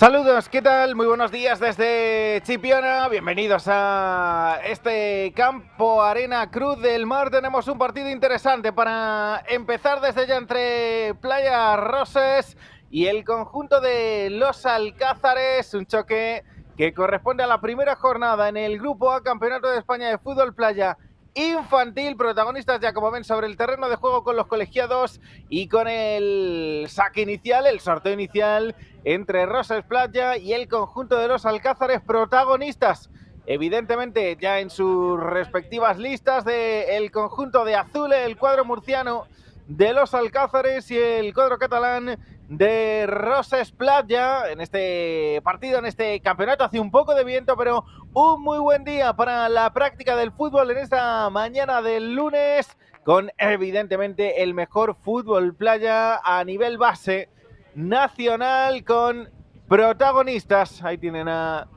Saludos, ¿qué tal? Muy buenos días desde Chipiona. Bienvenidos a este campo Arena Cruz del Mar. Tenemos un partido interesante para empezar desde ya entre Playa Roses y el conjunto de los Alcázares. Un choque que corresponde a la primera jornada en el Grupo A Campeonato de España de Fútbol Playa Infantil. Protagonistas ya, como ven, sobre el terreno de juego con los colegiados y con el saque inicial, el sorteo inicial entre Roses Playa y el conjunto de los Alcázares. Protagonistas evidentemente ya en sus respectivas listas del conjunto de azul, el cuadro murciano de los Alcázares y el cuadro catalán de Roses Playa. En este partido, en este campeonato, hace un poco de viento, pero un muy buen día para la práctica del fútbol en esta mañana del lunes, con evidentemente el mejor fútbol playa a nivel base nacional, con protagonistas. Ahí tienen a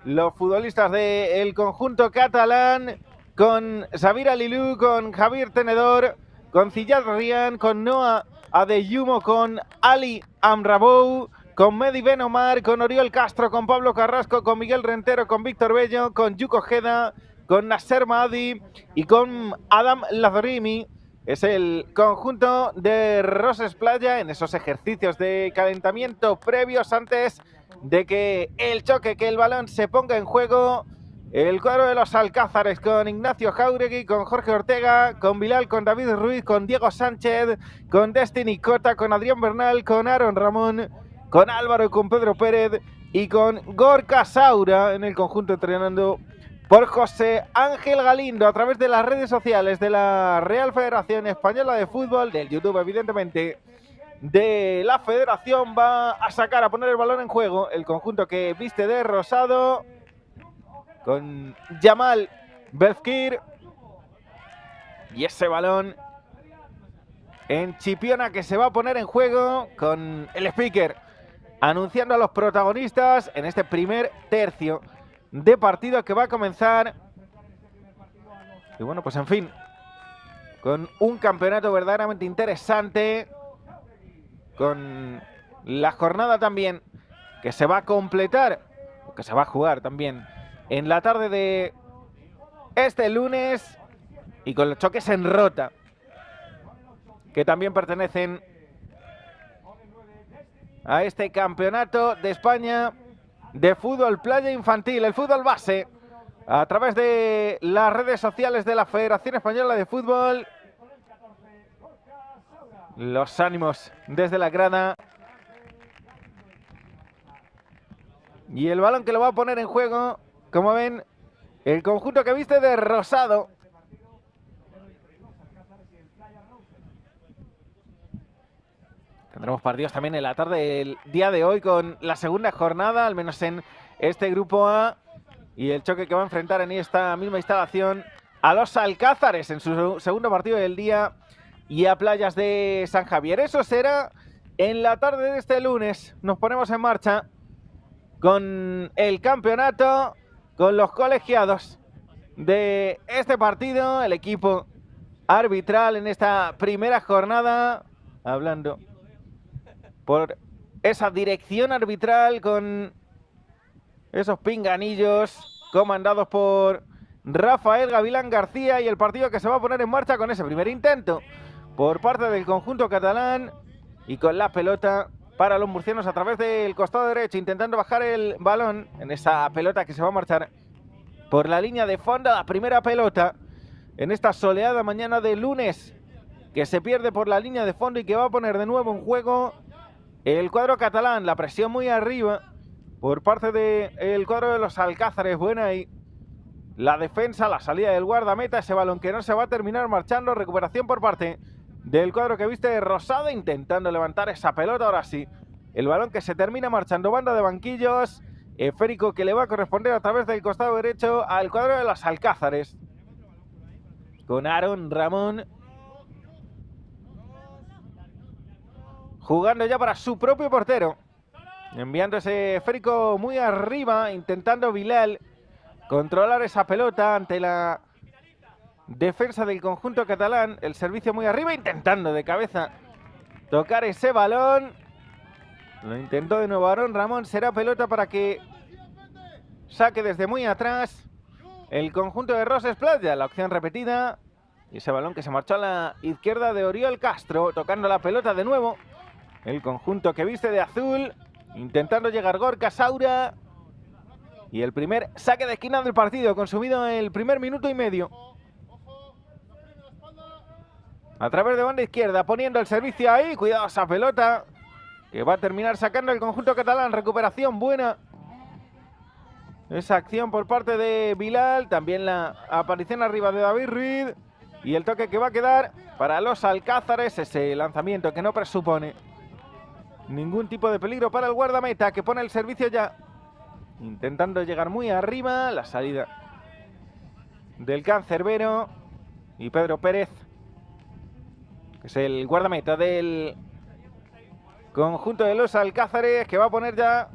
los futbolistas del conjunto catalán, con Xavier Alilú, con Javier Tenedor, con Ziyad Rian, con Noah Adeyumo, con Ali Amrabou, con Mehdi Benomar, con Oriol Castro, con Pablo Carrasco, con Miguel Rentero, con Víctor Bello, con Yuko Ojeda, con Nasser Mahdi y con Adam Lazarimi. Es el conjunto de Roses Playa en esos ejercicios de calentamiento previos antes de que el choque, que el balón se ponga en juego. El cuadro de los Alcázares con Ignacio Jauregui, con Jorge Ortega, con Bilal, con David Ruiz, con Diego Sánchez, con Destiny Cota, con Adrián Bernal, con Aaron Ramón, con Álvaro y con Pedro Pérez y con Gorka Saura en el conjunto, entrenando por José Ángel Galindo a través de las redes sociales de la Real Federación Española de Fútbol, del YouTube evidentemente, de la Federación. Va a sacar, a poner el balón en juego el conjunto que viste de rosado, con Yamal Belkir, y ese balón en Chipiona que se va a poner en juego, con el speaker anunciando a los protagonistas en este primer tercio de partido que va a comenzar. Y bueno, pues en fin, con un campeonato verdaderamente interesante, con la jornada también que se va a completar, que se va a jugar también en la tarde de este lunes, y con los choques en Rota, que también pertenecen a este campeonato de España de fútbol playa infantil, el fútbol base, a través de las redes sociales de la Federación Española de Fútbol. Los ánimos desde la grada. Y el balón que lo va a poner en juego, como ven, el conjunto que viste de rosado. Tendremos partidos también en la tarde del día de hoy, con la segunda jornada, al menos en este grupo A, y el choque que va a enfrentar en esta misma instalación a los Alcázares en su segundo partido del día, y a Playas de San Javier. Eso será en la tarde de este lunes. Nos ponemos en marcha con el campeonato, con los colegiados de este partido, el equipo arbitral en esta primera jornada, hablando por esa dirección arbitral, con esos pinganillos comandados por Rafael Gavilán García, y el partido que se va a poner en marcha con ese primer intento por parte del conjunto catalán, y con la pelota para los murcianos a través del costado derecho, intentando bajar el balón en esa pelota que se va a marchar por la línea de fondo. La primera pelota en esta soleada mañana de lunes, que se pierde por la línea de fondo y que va a poner de nuevo en juego el cuadro catalán. La presión muy arriba por parte del cuadro de los Alcázares. Buena ahí la defensa, la salida del guardameta, ese balón que no se va a terminar marchando. Recuperación por parte del cuadro que viste de rosado, intentando levantar esa pelota. Ahora sí, el balón que se termina marchando. Banda de banquillos, esférico que le va a corresponder a través del costado derecho al cuadro de los Alcázares, con Aaron Ramón jugando ya para su propio portero, enviando ese esférico muy arriba, intentando Bilal controlar esa pelota ante la defensa del conjunto catalán. El servicio muy arriba, intentando de cabeza tocar ese balón. Lo intentó de nuevo Aarón Ramón. Será pelota para que saque desde muy atrás el conjunto de Roses Playa. La opción repetida. Y ese balón que se marchó a la izquierda de Oriol Castro. Tocando la pelota de nuevo. El conjunto que viste de azul. Intentando llegar Gorka Saura. Y el primer saque de esquina del partido. Consumido el primer minuto y medio. A través de banda izquierda. Poniendo el servicio ahí. Cuidado esa pelota. Que va a terminar sacando el conjunto catalán. Recuperación buena. Esa acción por parte de Bilal. También la aparición arriba de David Ruiz. Y el toque que va a quedar para los Alcázares. Ese lanzamiento que no presupone ningún tipo de peligro para el guardameta. Que pone el servicio ya. Intentando llegar muy arriba. La salida del cancerbero. Y Pedro Pérez, que es el guardameta del conjunto de los Alcázares, que va a poner ya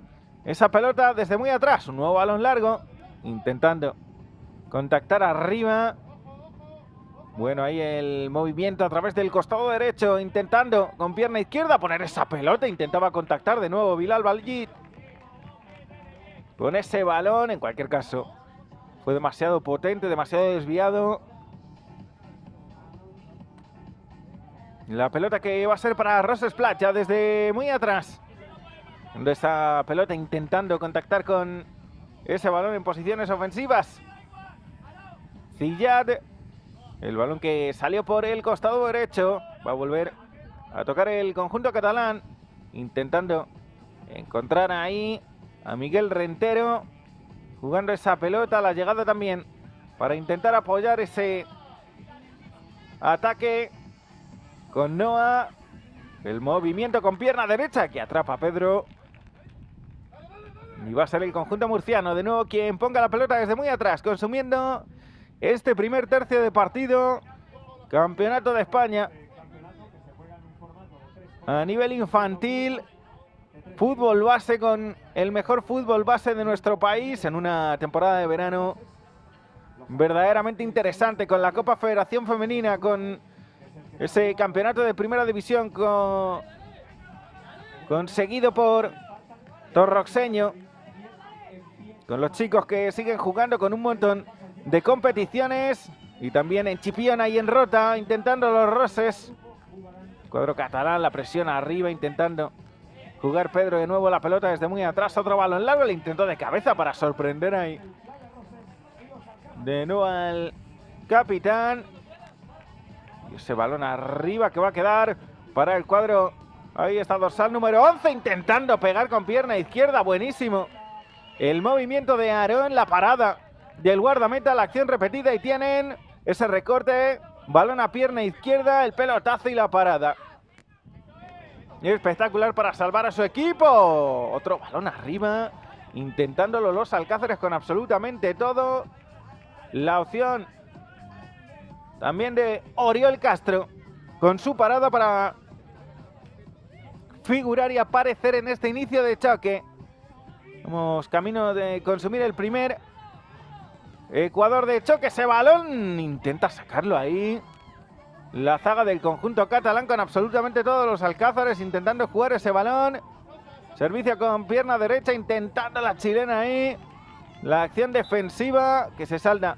esa pelota desde muy atrás. Un nuevo balón largo. Intentando contactar arriba. Bueno, ahí el movimiento a través del costado derecho. Intentando con pierna izquierda poner esa pelota. Intentaba contactar de nuevo Bilal Balgit con ese balón. En cualquier caso, fue demasiado potente, demasiado desviado. La pelota que va a ser para Roses Playa desde muy atrás. De esa pelota intentando contactar con ese balón en posiciones ofensivas. Ziyad. El balón que salió por el costado derecho. Va a volver a tocar el conjunto catalán. Intentando encontrar ahí a Miguel Rentero. Jugando esa pelota. La llegada también para intentar apoyar ese ataque con Noah. El movimiento con pierna derecha que atrapa a Pedro. Y va a ser el conjunto murciano de nuevo quien ponga la pelota desde muy atrás, consumiendo este primer tercio de partido. Campeonato de España a nivel infantil. Fútbol base, con el mejor fútbol base de nuestro país en una temporada de verano verdaderamente interesante, con la Copa Federación Femenina, con ese campeonato de primera división conseguido por Torroxeño, con los chicos que siguen jugando, con un montón de competiciones, y también en Chipiona y en Rota, intentando los Roses. Cuadro catalán, la presión arriba, intentando jugar Pedro de nuevo la pelota desde muy atrás. Otro balón largo, el intento de cabeza para sorprender ahí de nuevo al capitán. Y ese balón arriba que va a quedar para el cuadro. Ahí está dorsal número 11, intentando pegar con pierna izquierda. Buenísimo el movimiento de Aarón, la parada del guardameta, la acción repetida, y tienen ese recorte. Balón a pierna izquierda, el pelotazo y la parada. Espectacular para salvar a su equipo. Otro balón arriba, intentándolo los Alcázares con absolutamente todo. La opción también de Oriol Castro, con su parada para figurar y aparecer en este inicio de choque. Vamos camino de consumir el primer Ecuador de choque. Ese balón intenta sacarlo ahí la zaga del conjunto catalán, con absolutamente todos los Alcázares intentando jugar ese balón. Servicio con pierna derecha, intentando la chilena ahí. La acción defensiva que se salda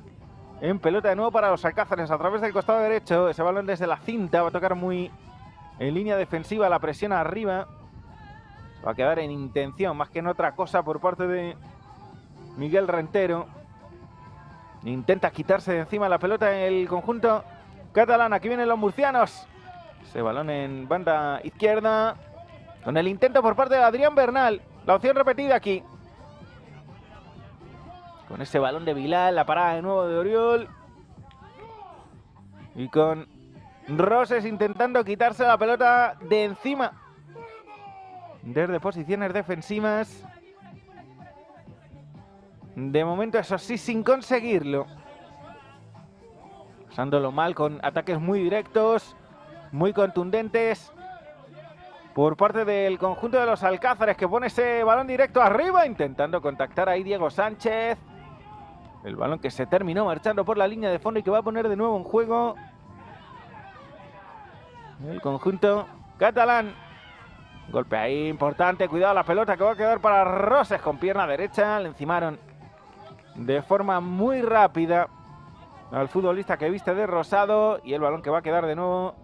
en pelota de nuevo para los Alcázares a través del costado derecho. Ese balón desde la cinta va a tocar muy en línea defensiva, la presión arriba. Va a quedar en intención más que en otra cosa por parte de Miguel Rentero. Intenta quitarse de encima la pelota en el conjunto catalán. Aquí vienen los murcianos. Ese balón en banda izquierda, con el intento por parte de Adrián Bernal. La opción repetida aquí, con ese balón de Bilal, la parada de nuevo de Oriol. Y con Roses intentando quitarse la pelota de encima desde posiciones defensivas. De momento, eso sí, sin conseguirlo. Pasándolo mal con ataques muy directos, muy contundentes por parte del conjunto de los Alcázares, que pone ese balón directo arriba, intentando contactar ahí Diego Sánchez. El balón que se terminó marchando por la línea de fondo y que va a poner de nuevo en juego el conjunto catalán. Golpe ahí importante, cuidado la pelota que va a quedar para Roses con pierna derecha. Le encimaron de forma muy rápida al futbolista que viste de rosado y el balón que va a quedar de nuevo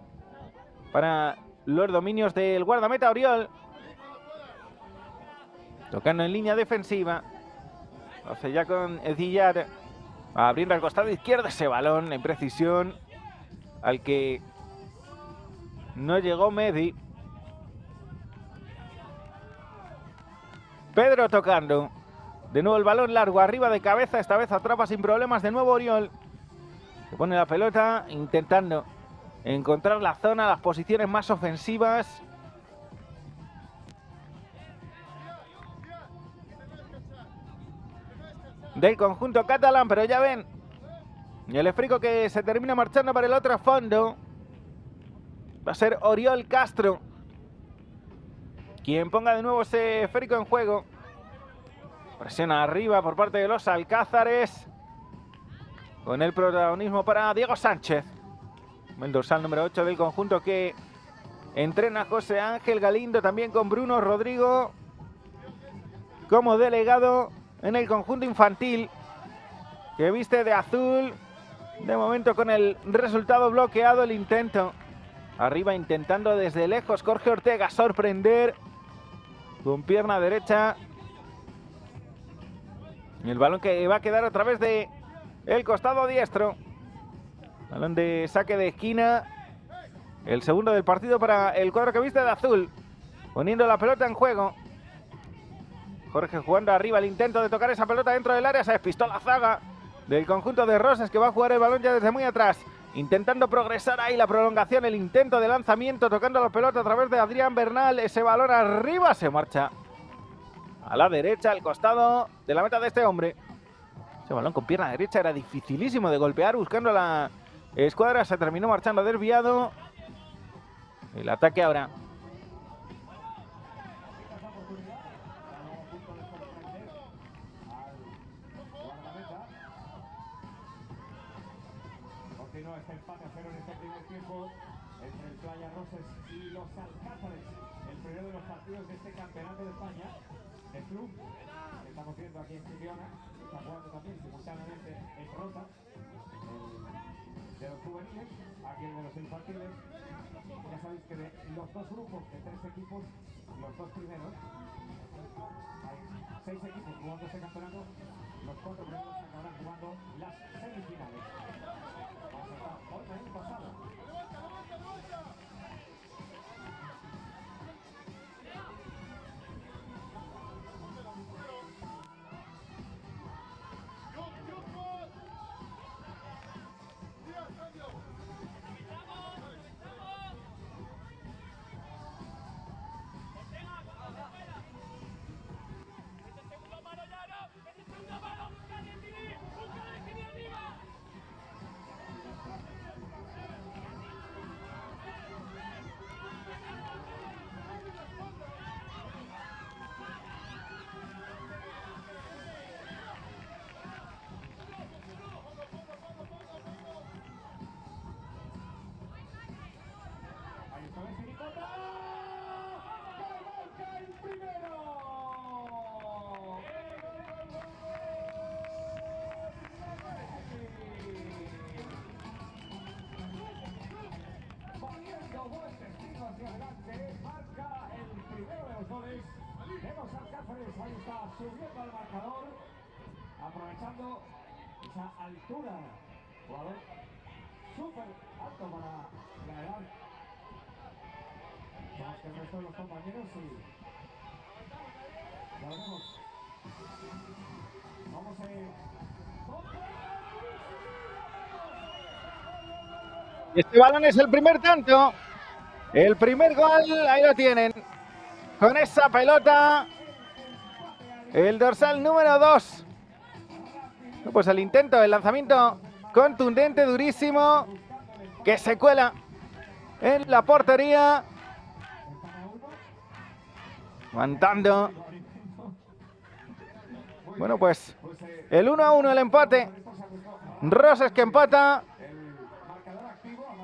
para los dominios del guardameta Oriol. Tocando en línea defensiva. Hace ya con Edillar abriendo al costado izquierdo ese balón en precisión al que no llegó Medi. Pedro tocando. De nuevo el balón largo, arriba de cabeza. Esta vez atrapa sin problemas de nuevo Oriol. Se pone la pelota intentando encontrar la zona, las posiciones más ofensivas. Del conjunto catalán, pero ya ven. Y el esférico que se termina marchando para el otro fondo. Va a ser Oriol Castro quien ponga de nuevo ese esférico en juego. Presiona arriba por parte de los alcázares. Con el protagonismo para Diego Sánchez. El dorsal número 8 del conjunto que entrena José Ángel Galindo. También con Bruno Rodrigo como delegado en el conjunto infantil. Que viste de azul. De momento con el resultado bloqueado el intento. Arriba intentando desde lejos Jorge Ortega sorprender. Con pierna derecha. Y el balón que va a quedar a través de el costado diestro. Balón de saque de esquina. El segundo del partido para el cuadro que viste de azul. Poniendo la pelota en juego. Jorge jugando arriba el intento de tocar esa pelota dentro del área. Se despistó la zaga del conjunto de Roses que va a jugar el balón ya desde muy atrás. Intentando progresar ahí la prolongación, el intento de lanzamiento, tocando la pelota a través de Adrián Bernal. Ese balón arriba se marcha a la derecha, al costado de la meta de este hombre. Ese balón con pierna derecha era dificilísimo de golpear, buscando la escuadra. Se terminó marchando desviado. El ataque ahora. Continúa este empate a 0 en este primer tiempo entre el Playa Roses y los Alcázares. El primero de los partidos de este campeonato de España de club que estamos viendo aquí en Chipiona. Está jugando también simultáneamente en Rota, el de los juveniles, aquí el de los infantiles. Ya sabéis que de los dos grupos de 3 equipos, los dos primeros, hay 6 equipos jugando este campeonato. Los 4 primeros acabarán jugando las semifinales. Ahí está subiendo al marcador, aprovechando esa altura. Jugador súper alto para la edad. Más que el resto de los compañeros y ya veremos. Vamos Este balón es el primer tanto. El primer gol, ahí lo tienen. Con esa pelota. El dorsal número 2. Pues el intento, el lanzamiento contundente, durísimo, que se cuela en la portería. Aguantando. Bueno, pues el 1-1, el empate. Roses que empata.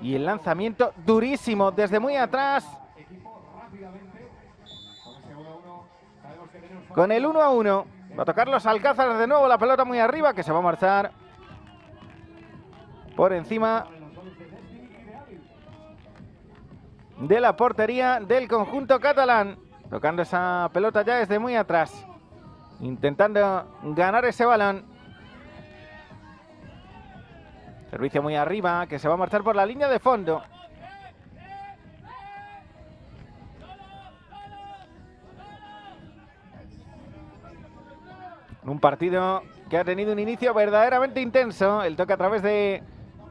Y el lanzamiento durísimo desde muy atrás. con el 1-1. Va a tocar los Alcázares de nuevo, la pelota muy arriba, que se va a marchar por encima de la portería del conjunto catalán. Tocando esa pelota ya desde muy atrás, intentando ganar ese balón. Servicio muy arriba, que se va a marchar por la línea de fondo. Un partido que ha tenido un inicio verdaderamente intenso. El toque a través de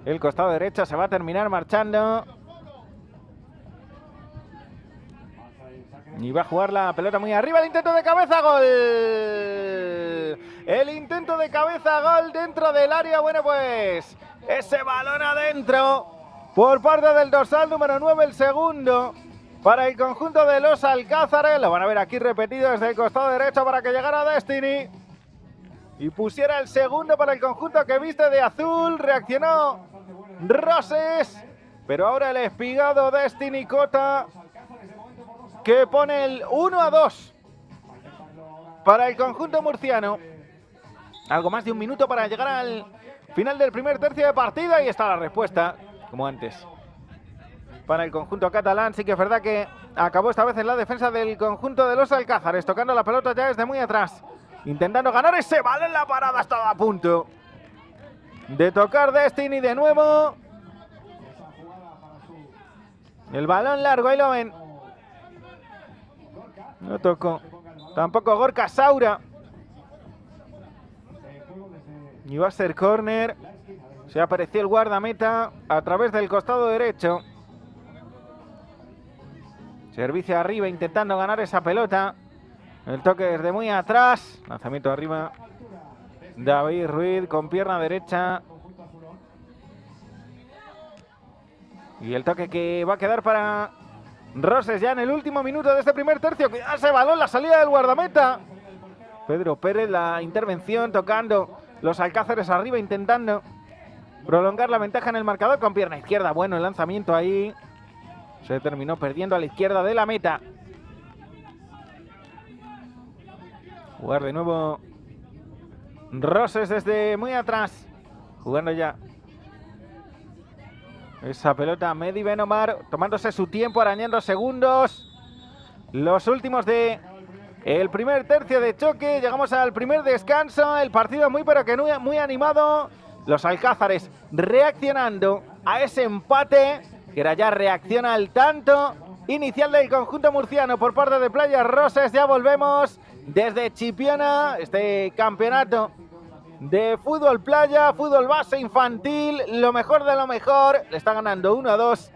el costado derecho se va a terminar marchando. Y va a jugar la pelota muy arriba. El intento de cabeza, gol. El intento de cabeza, gol dentro del área. Bueno, pues ese balón adentro por parte del dorsal número 9, el segundo para el conjunto de los Alcázares. Lo van a ver aquí repetido desde el costado derecho para que llegara Destiny y pusiera el segundo para el conjunto que viste de azul. Reaccionó Roses, pero ahora el espigado Destiny Cota, que pone el 1-2 para el conjunto murciano. Algo más de un minuto para llegar al final del primer tercio de partida y está la respuesta, como antes, para el conjunto catalán. Sí que es verdad que acabó esta vez en la defensa del conjunto de los Alcázares, tocando la pelota ya desde muy atrás, intentando ganar ese balón. La parada estaba a punto de tocar Destiny de nuevo. El balón largo, ahí lo ven. No tocó tampoco Gorka Saura. Y va a ser córner. Se apareció el guardameta a través del costado derecho. Servicio arriba intentando ganar esa pelota. El toque desde muy atrás. Lanzamiento arriba. David Ruiz con pierna derecha. Y el toque que va a quedar para Roses ya en el último minuto de este primer tercio. Cuidado ese balón, la salida del guardameta. Pedro Pérez, la intervención, tocando los Alcázares arriba, intentando prolongar la ventaja en el marcador con pierna izquierda. Bueno, el lanzamiento ahí se terminó perdiendo a la izquierda de la meta. Jugar de nuevo Roses desde muy atrás, jugando ya esa pelota. Mehdi Benomar tomándose su tiempo, arañando segundos. Los últimos de el primer tercio de choque. Llegamos al primer descanso. El partido muy pero que muy animado. Los Alcázares reaccionando a ese empate, que era ya reacción al tanto inicial del conjunto murciano por parte de Playas Roses. Ya volvemos desde Chipiona, este campeonato de fútbol playa, fútbol base infantil, lo mejor de lo mejor. Le está ganando 1-2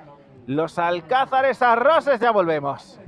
los Alcázares a Roses. Ya volvemos.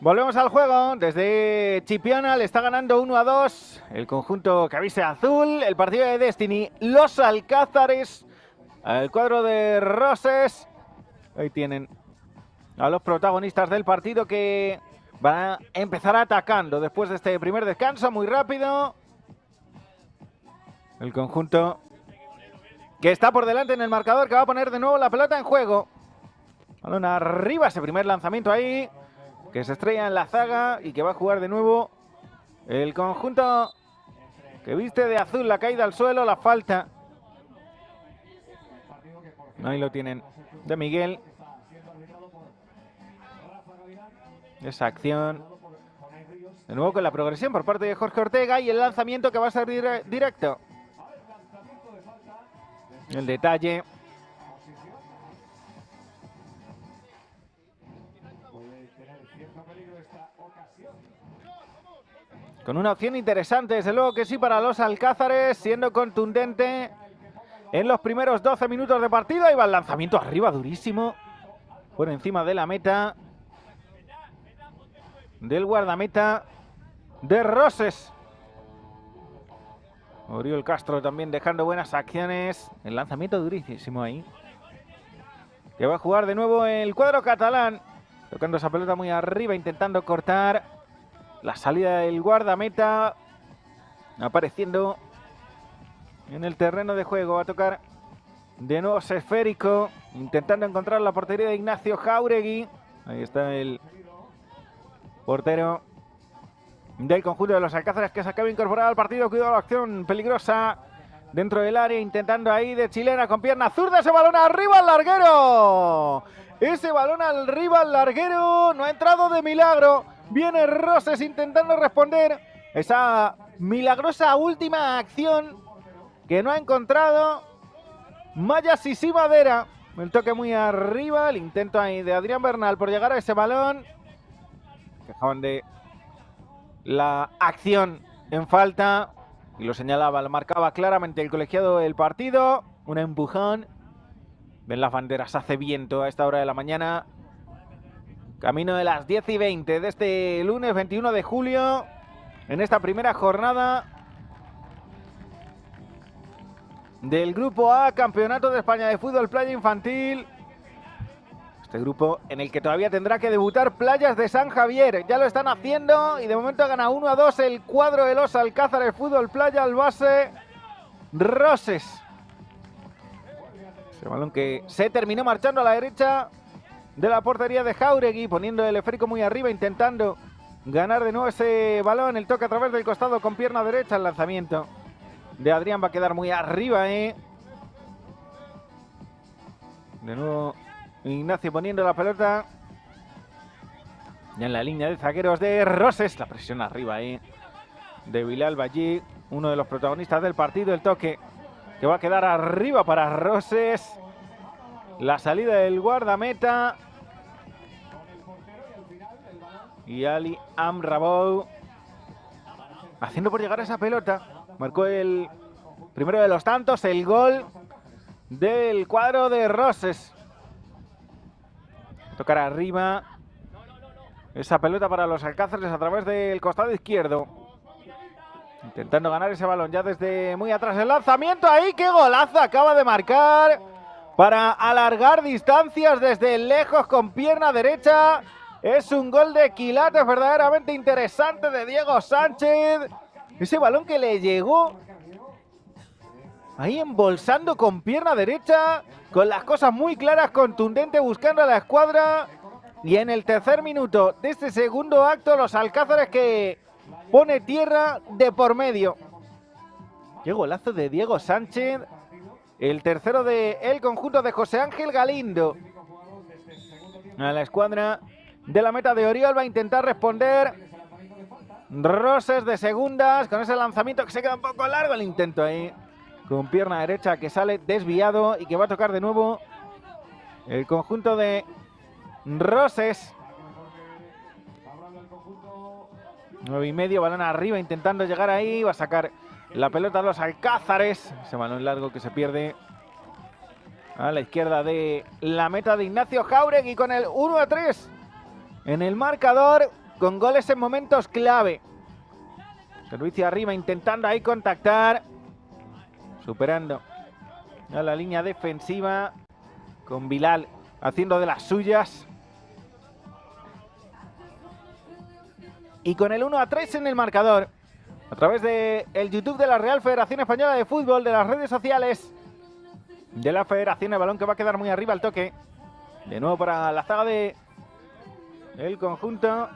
Volvemos al juego. Desde Chipiona le está ganando 1-2 el conjunto que viste azul. El partido de Destiny, los Alcázares, el cuadro de Roses. Ahí tienen a los protagonistas del partido que van a empezar atacando después de este primer descanso muy rápido. El conjunto que está por delante en el marcador, que va a poner de nuevo la pelota en juego. Balón arriba, ese primer lanzamiento ahí, que se estrella en la zaga y que va a jugar de nuevo el conjunto que viste de azul. La caída al suelo, la falta. Ahí lo tienen, de Miguel. Esa acción. De nuevo con la progresión por parte de Jorge Ortega y el lanzamiento que va a ser directo. El detalle. Con una opción interesante, desde luego que sí, para los alcázares, siendo contundente en los primeros 12 minutos de partido. Ahí va el lanzamiento arriba, durísimo, por encima de la meta del guardameta de Roses. Oriol Castro también dejando buenas acciones. El lanzamiento durísimo ahí, que va a jugar de nuevo el cuadro catalán, tocando esa pelota muy arriba, intentando cortar la salida del guardameta, apareciendo en el terreno de juego. Va a tocar de nuevo esférico, intentando encontrar la portería de Ignacio Jáuregui. Ahí está el portero del conjunto de los Alcázares, que se acaba de incorporar al partido. Cuidado, la acción peligrosa dentro del área, intentando ahí de chilena con pierna zurda. Ese balón arriba al larguero. Ese balón arriba al larguero. No ha entrado de milagro. Viene Roses intentando responder esa milagrosa última acción que no ha encontrado Maya Sisi Madera. El toque muy arriba, el intento ahí de Adrián Bernal por llegar a ese balón. Dejaban de la acción en falta y lo señalaba, lo marcaba claramente el colegiado del partido. Un empujón. Ven las banderas, hace viento a esta hora de la mañana. Camino de las 10:20 de este lunes 21 de julio, en esta primera jornada del Grupo A, Campeonato de España de Fútbol Playa Infantil. Este grupo en el que todavía tendrá que debutar Playas de San Javier. Ya lo están haciendo y de momento gana 1-2 el cuadro de los Alcázares Fútbol Playa al base Roses. Ese balón que se terminó marchando a la derecha de la portería de Jáuregui, poniendo el esférico muy arriba, intentando ganar de nuevo ese balón. El toque a través del costado con pierna derecha. El lanzamiento de Adrián va a quedar muy arriba, De nuevo Ignacio poniendo la pelota ya en la línea de zagueros de Roses. La presión arriba, de Bilal Ballí, uno de los protagonistas del partido. El toque que va a quedar arriba para Roses. La salida del guardameta y Ali Amrabou haciendo por llegar a esa pelota. Marcó el primero de los tantos, el gol del cuadro de Roses. Tocar arriba esa pelota para los Alcázares a través del costado izquierdo, intentando ganar ese balón ya desde muy atrás. El lanzamiento ahí, qué golazo acaba de marcar para alargar distancias desde lejos con pierna derecha. Es un gol de quilates verdaderamente interesante de Diego Sánchez. Ese balón que le llegó ahí embolsando con pierna derecha, con las cosas muy claras, contundente, buscando a la escuadra. Y en el tercer minuto de este segundo acto, los Alcázares que pone tierra de por medio. Qué golazo de Diego Sánchez. El tercero del conjunto de José Ángel Galindo. A la escuadra de la meta de Oriol va a intentar responder Roses de segundas con ese lanzamiento que se queda un poco largo. El intento ahí con pierna derecha que sale desviado y que va a tocar de nuevo el conjunto de Roses. 9:30, balón arriba intentando llegar ahí. Va a sacar la pelota a los Alcázares. Ese balón largo que se pierde a la izquierda de la meta de Ignacio Jáuregui con el 1-3 en el marcador, con goles en momentos clave. Servicio arriba intentando ahí contactar, superando a la línea defensiva con Bilal haciendo de las suyas. Y con el 1-3 en el marcador, a través de el YouTube de la Real Federación Española de Fútbol, de las redes sociales de la Federación, el balón que va a quedar muy arriba al toque. De nuevo para la zaga de el conjunto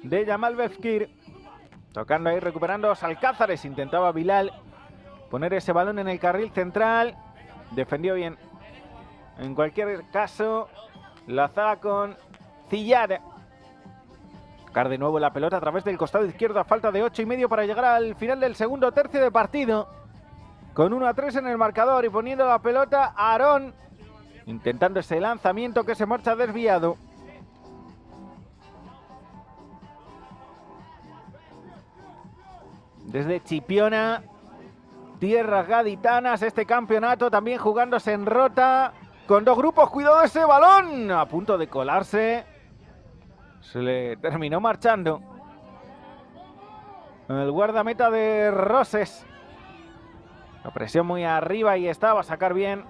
de Yamal Befkir. Tocando ahí, recuperando los Alcázares. Intentaba Bilal poner ese balón en el carril central. Defendió bien. En cualquier caso, la zaga con Ziyad. Tocar de nuevo la pelota a través del costado izquierdo a falta de 8,5 para llegar al final del segundo tercio de partido. Con 1-3 en el marcador y poniendo la pelota a Aarón. Intentando ese lanzamiento que se marcha desviado. Desde Chipiona, tierras gaditanas, este campeonato también jugándose en Rota. Con dos grupos, cuidado de ese balón. A punto de colarse. Se le terminó marchando el guardameta de Roses. La presión muy arriba y estaba a sacar bien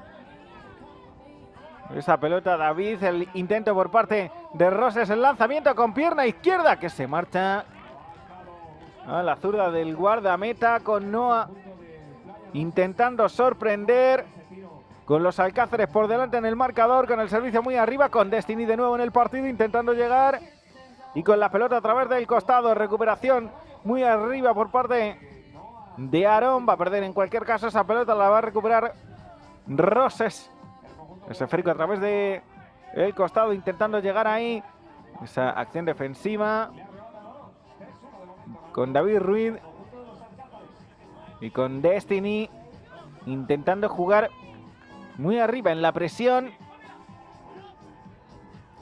esa pelota David. El intento por parte de Roses, el lanzamiento con pierna izquierda que se marcha a la zurda del guardameta, con Noah intentando sorprender, con los Alcázares por delante en el marcador, con el servicio muy arriba, con Destiny de nuevo en el partido intentando llegar y con la pelota a través del costado. Recuperación muy arriba por parte de Aarón. Va a perder en cualquier caso esa pelota, la va a recuperar Roses. Ese frico a través de el costado intentando llegar ahí. Esa acción defensiva con David Ruiz y con Destiny intentando jugar muy arriba en la presión.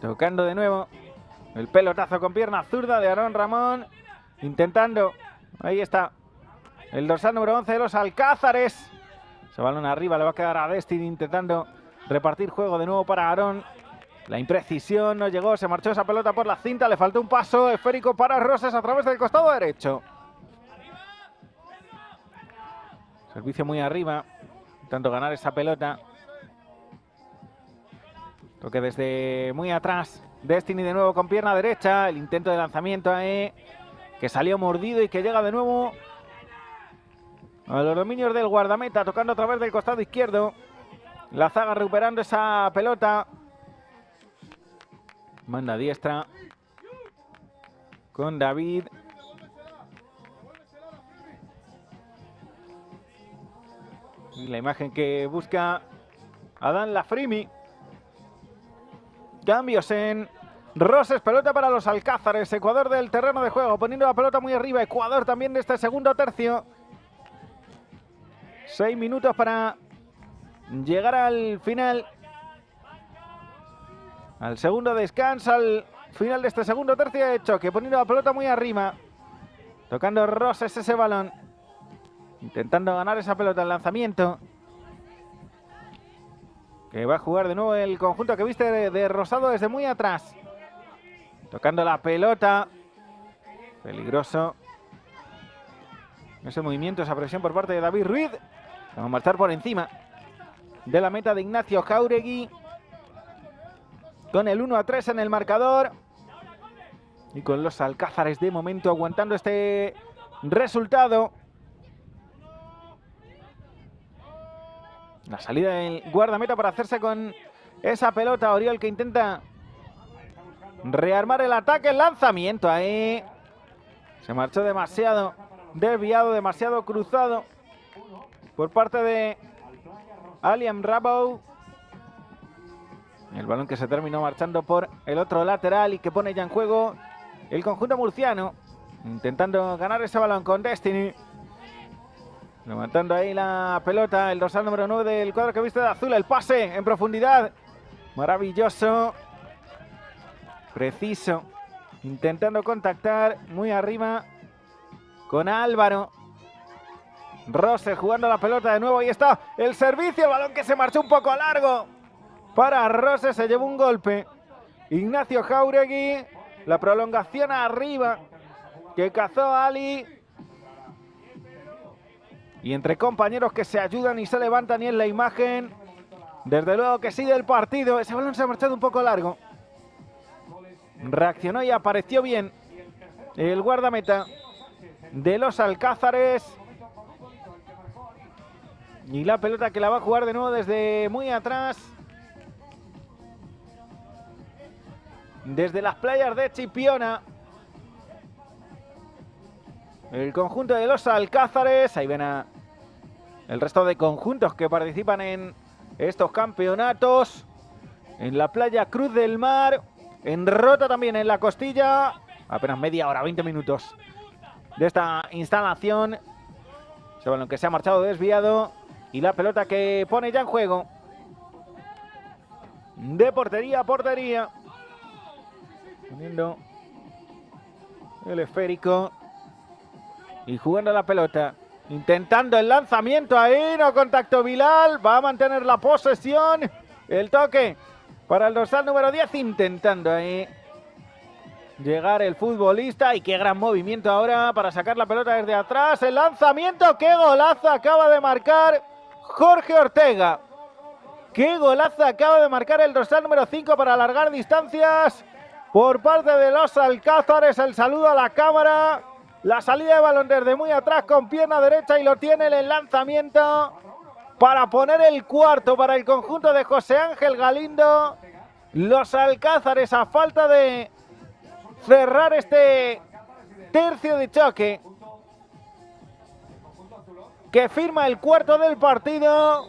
Tocando de nuevo el pelotazo con pierna zurda de Aarón Ramón. Intentando, ahí está, el dorsal número 11 de los Alcázares. Ese balón arriba le va a quedar a Destiny intentando repartir juego de nuevo para Aarón. La imprecisión no llegó, se marchó esa pelota por la cinta, le faltó un paso esférico para Roses a través del costado derecho. Servicio muy arriba, intentando ganar esa pelota. Toque desde muy atrás. Destiny de nuevo con pierna derecha. El intento de lanzamiento ahí, que salió mordido y que llega de nuevo a los dominios del guardameta. Tocando a través del costado izquierdo. La zaga recuperando esa pelota. Manda diestra con David. Y la imagen que busca Adán Lafrimi. Cambios en Roses, pelota para los Alcázares. Ecuador del terreno de juego, poniendo la pelota muy arriba. Ecuador también de este segundo tercio. 6 minutos para llegar al final. Al segundo descanso, al final de este segundo tercio de choque, poniendo la pelota muy arriba. Tocando Roses ese balón. Intentando ganar esa pelota, el lanzamiento. Que va a jugar de nuevo el conjunto que viste de rosado desde muy atrás. Tocando la pelota. Peligroso ese movimiento, esa presión por parte de David Ruiz. Vamos a marchar por encima de la meta de Ignacio Jáuregui. Con el 1-3 en el marcador. Y con los Alcázares de momento aguantando este resultado. La salida del guardameta para hacerse con esa pelota. Oriol que intenta rearmar el ataque. El lanzamiento ahí. Se marchó demasiado desviado, demasiado cruzado por parte de Aliam Rabou. El balón que se terminó marchando por el otro lateral y que pone ya en juego el conjunto murciano. Intentando ganar ese balón con Destiny. Levantando ahí la pelota, el dorsal número 9 del cuadro que viste de azul. El pase en profundidad. Maravilloso. Preciso. Intentando contactar muy arriba con Álvaro. Roses jugando la pelota de nuevo. Ahí está el servicio. El balón que se marchó un poco largo. Para Roses, se llevó un golpe Ignacio Jáuregui. La prolongación arriba que cazó Ali. Y entre compañeros que se ayudan y se levantan, y en la imagen Desde luego que sí del partido. Ese balón se ha marchado un poco largo. Reaccionó y apareció bien el guardameta de los Alcázares. Y la pelota que la va a jugar de nuevo desde muy atrás. Desde las playas de Chipiona. El conjunto de los Alcázares. Ahí ven a el resto de conjuntos que participan en estos campeonatos. En la playa Cruz del Mar. En Rota también, en la Costilla. Apenas media hora, 20 minutos de esta instalación. Ese balón que se ha marchado desviado. Y la pelota que pone ya en juego. De portería a portería. Poniendo el esférico. Y jugando la pelota. Intentando el lanzamiento ahí. No contacto Bilal. Va a mantener la posesión. El toque para el dorsal número 10. Intentando ahí llegar el futbolista. Y qué gran movimiento ahora para sacar la pelota desde atrás. El lanzamiento. ¡Qué golazo acaba de marcar Jorge Ortega! ¡Qué golazo acaba de marcar el dorsal número 5 para alargar distancias! Por parte de los Alcázares. El saludo a la cámara. La salida de balón desde muy atrás con pierna derecha. Y lo tiene en el lanzamiento para poner el cuarto para el conjunto de José Ángel Galindo. Los Alcázares, a falta de cerrar este tercio de choque, que firma el cuarto del partido.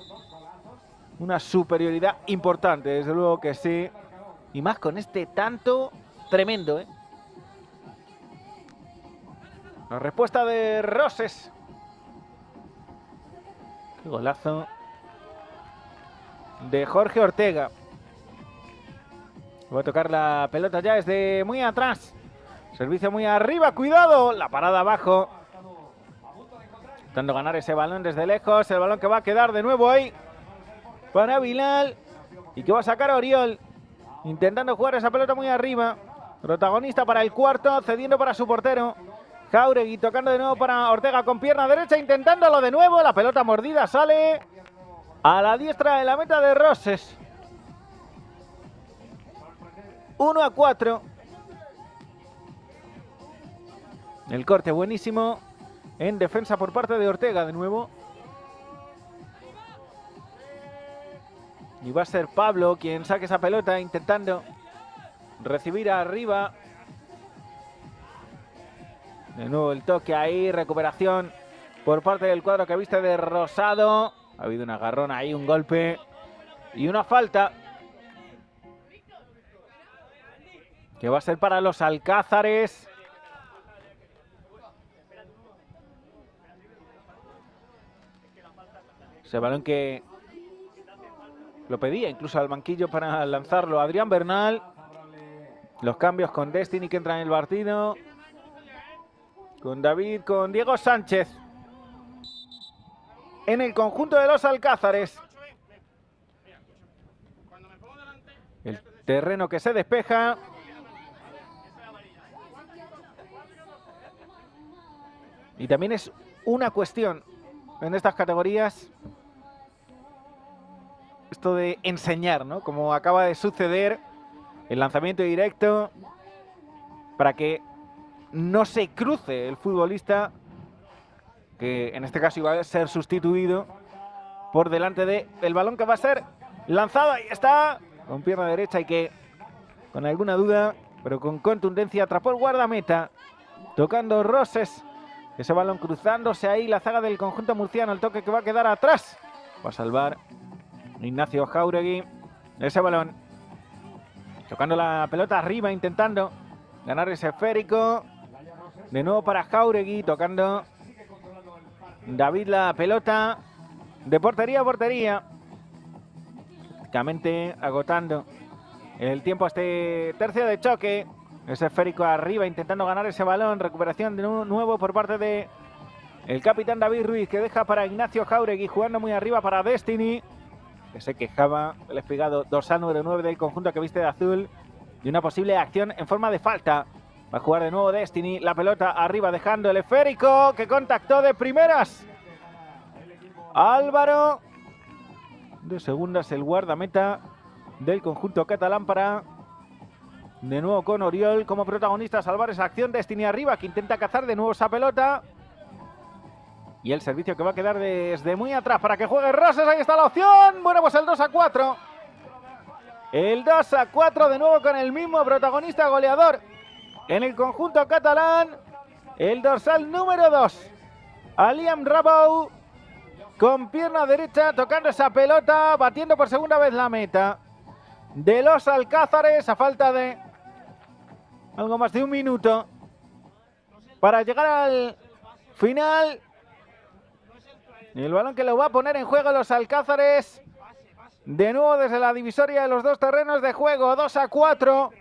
Una superioridad importante, desde luego que sí. Y más con este tanto tremendo, ¿eh? La respuesta de Roses. Qué golazo de Jorge Ortega. Va a tocar la pelota ya desde muy atrás. Servicio muy arriba, cuidado. La parada abajo. Intentando ganar ese balón desde lejos. El balón que va a quedar de nuevo ahí para Bilal. Y que va a sacar a Oriol. Intentando jugar esa pelota muy arriba. Protagonista para el cuarto. Cediendo para su portero Jáuregui, tocando de nuevo para Ortega con pierna derecha. Intentándolo de nuevo. La pelota mordida sale a la diestra de la meta de Roses. 1-4. El corte buenísimo en defensa por parte de Ortega de nuevo. Y va a ser Pablo quien saque esa pelota intentando recibir arriba. De nuevo el toque ahí, recuperación por parte del cuadro que viste de Rosado. Ha habido un agarrón ahí, un golpe y una falta. Que va a ser para los Alcázares. Ese balón que lo pedía incluso al banquillo para lanzarlo Adrián Bernal. Los cambios con Destiny que entra en el partido. Con David, con Diego Sánchez. En el conjunto de los Alcázares. El terreno que se despeja. Y también es una cuestión en estas categorías esto de enseñar, ¿no? Como acaba de suceder, el lanzamiento directo para que no se cruce el futbolista, que en este caso iba a ser sustituido, por delante del balón que va a ser lanzado. Ahí está, con pierna derecha y que, con alguna duda, pero con contundencia, atrapó el guardameta, tocando Roses. Ese balón cruzándose ahí, la zaga del conjunto murciano, el toque que va a quedar atrás. Va a salvar Ignacio Jáuregui ese balón. Tocando la pelota arriba, intentando ganar ese esférico. De nuevo para Jáuregui, tocando David la pelota de portería a portería. Prácticamente agotando el tiempo a este tercio de choque. Ese esférico arriba, intentando ganar ese balón. Recuperación de nuevo por parte de el capitán David Ruiz, que deja para Ignacio Jáuregui, jugando muy arriba para Destiny, que se quejaba el espigado dorsal número 9 del conjunto que viste de azul, y una posible acción en forma de falta. Va a jugar de nuevo Destiny, la pelota arriba dejando el esférico, que contactó de primeras Álvaro de segundas el guardameta del conjunto catalán para, de nuevo con Oriol como protagonista, salvar esa acción. Destiny arriba, que intenta cazar de nuevo esa pelota. Y el servicio que va a quedar desde muy atrás para que juegue Roses. Ahí está la opción. Bueno, pues el 2-4. El 2-4 de nuevo con el mismo protagonista goleador en el conjunto catalán. El dorsal número 2. Liam Rabou, con pierna derecha, tocando esa pelota, batiendo por segunda vez la meta de los Alcázares a falta de algo más de un minuto para llegar al final. Y el balón que lo va a poner en juego los Alcázares, de nuevo desde la divisoria de los dos terrenos de juego. 2-4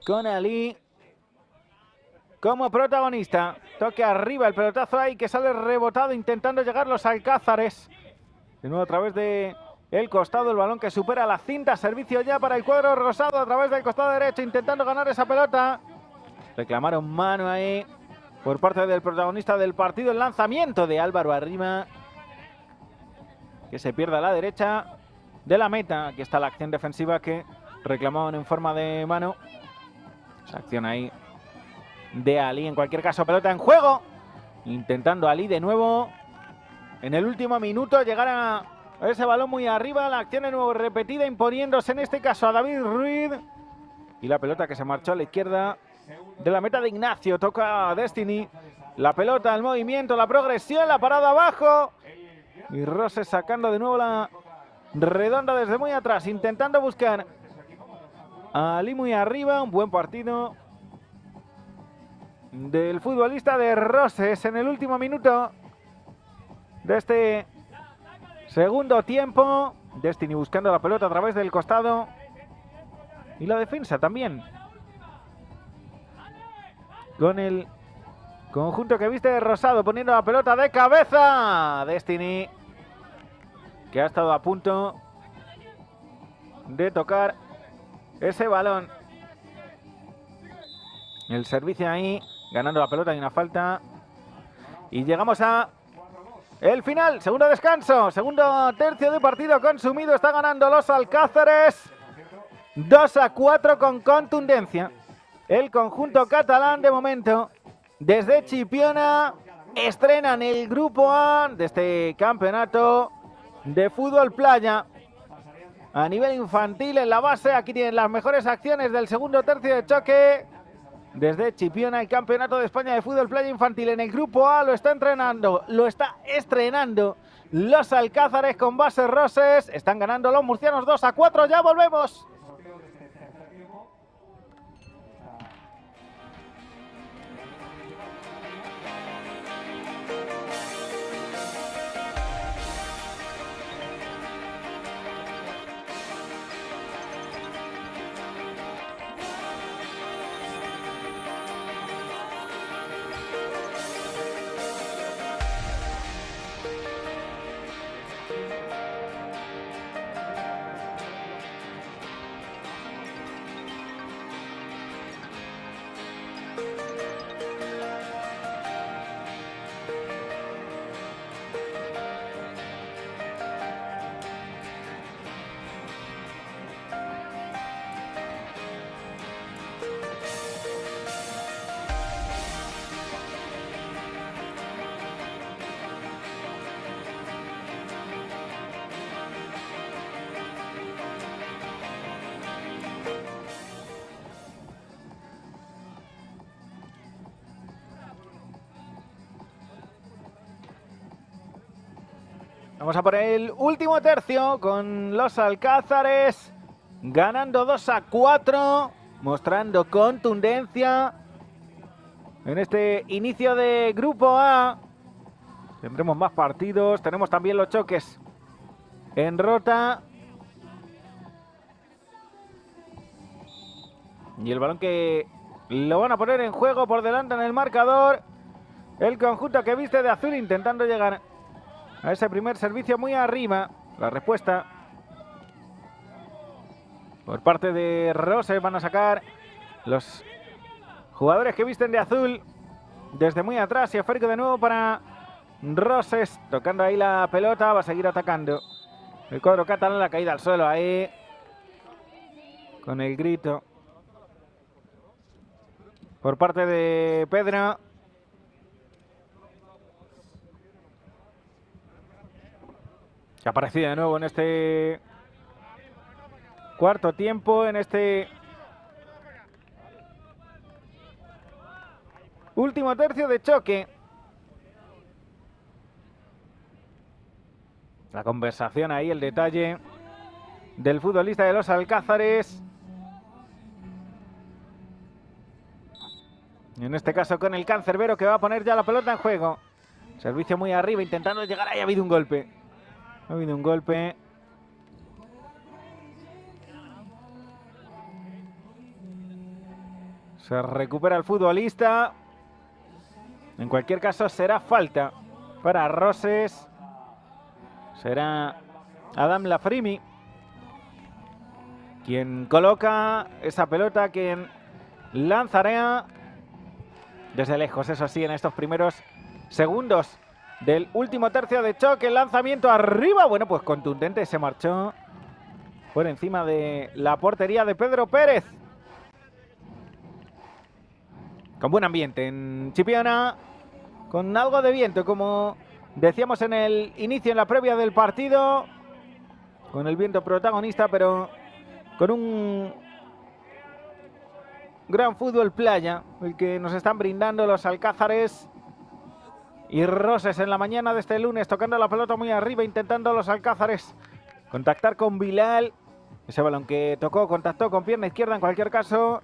con Ali como protagonista. Toque arriba, el pelotazo ahí que sale rebotado, intentando llegar los Alcázares. De nuevo a través de el costado, el balón que supera la cinta. Servicio ya para el cuadro rosado a través del costado derecho, intentando ganar esa pelota. Reclamaron mano ahí por parte del protagonista del partido. El lanzamiento de Álvaro Arrima, que se pierde a la derecha de la meta. Aquí está la acción defensiva que reclamaban en forma de mano. Esa acción ahí de Ali. En cualquier caso, pelota en juego, intentando Ali de nuevo en el último minuto llegar a ese balón muy arriba. La acción de nuevo repetida, imponiéndose en este caso a David Ruiz. Y la pelota que se marchó a la izquierda de la meta de Ignacio. Toca a Destiny. La pelota, el movimiento, la progresión, la parada abajo. Y Roses sacando de nuevo la redonda desde muy atrás, intentando buscar a Ali muy arriba. Un buen partido del futbolista de Roses en el último minuto de este segundo tiempo. Destiny buscando la pelota a través del costado. Y la defensa también, con el conjunto que viste de rosado, poniendo la pelota de cabeza. Destiny, que ha estado a punto de tocar ese balón. El servicio ahí, ganando la pelota, hay una falta. Y llegamos a el final, segundo descanso, segundo tercio de partido consumido. Está ganando los Alcázares 2-4 con contundencia. El conjunto catalán, de momento, desde Chipiona, estrenan el grupo A de este campeonato de fútbol playa. A nivel infantil, en la base, aquí tienen las mejores acciones del segundo tercio de choque. Desde Chipiona, el campeonato de España de fútbol playa infantil en el grupo A lo está estrenando los Alcázares con base Roses. Están ganando los murcianos 2-4. Ya volvemos. Vamos a por el último tercio con los Alcázares ganando 2-4, mostrando contundencia en este inicio de grupo A. Tendremos más partidos, tenemos también los choques en Rota. Y el balón que lo van a poner en juego por delante en el marcador. El conjunto que viste de azul, intentando llegar a ese primer servicio muy arriba. La respuesta por parte de Roses. Van a sacar los jugadores que visten de azul desde muy atrás. Y esférico de nuevo para Roses tocando ahí la pelota, va a seguir atacando. El cuadro catalán, la caída al suelo ahí. Con el grito. Por parte de Pedro. Que ha aparecido de nuevo en este cuarto tiempo, en este último tercio de choque. La conversación ahí, el detalle del futbolista de los Alcázares. En este caso con el cancerbero, que va a poner ya la pelota en juego. Servicio muy arriba, intentando llegar ahí. Ha habido un golpe. Ha habido un golpe. Se recupera el futbolista. En cualquier caso será falta para Roses. Será Adam Lafrimi quien coloca esa pelota, quien lanzará desde lejos, eso sí, en estos primeros segundos del último tercio de choque. El lanzamiento arriba, bueno, pues contundente, se marchó por encima de la portería de Pedro Pérez. Con buen ambiente en Chipiona, con algo de viento, como decíamos en el inicio, en la previa del partido, con el viento protagonista, pero con un gran fútbol playa, el que nos están brindando los Alcázares. Y Roses en la mañana de este lunes, tocando la pelota muy arriba, intentando los Alcázares contactar con Bilal. Ese balón que tocó, contactó con pierna izquierda, en cualquier caso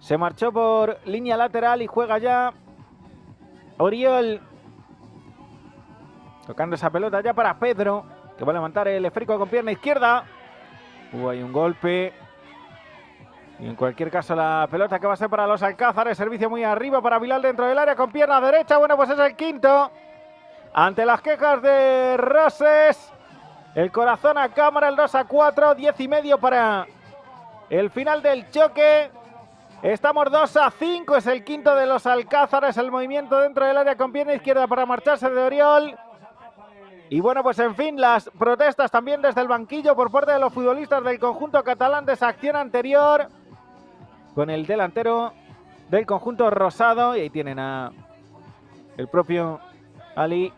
se marchó por línea lateral y juega ya Oriol. Tocando esa pelota ya para Pedro, que va a levantar el esférico con pierna izquierda. Hubo ahí un golpe. Y en cualquier caso la pelota que va a ser para los Alcázares. Servicio muy arriba para Bilal dentro del área con pierna derecha. Bueno, pues es el quinto. Ante las quejas de Roses. El corazón a cámara, el 2-4. 10:30 para el final del choque. Estamos 2-5. Es el quinto de los Alcázares. El movimiento dentro del área con pierna izquierda para marcharse de Oriol. Y bueno, pues en fin, las protestas también desde el banquillo por parte de los futbolistas del conjunto catalán de esa acción anterior. Con el delantero del conjunto rosado. Y ahí tienen a el propio Ali,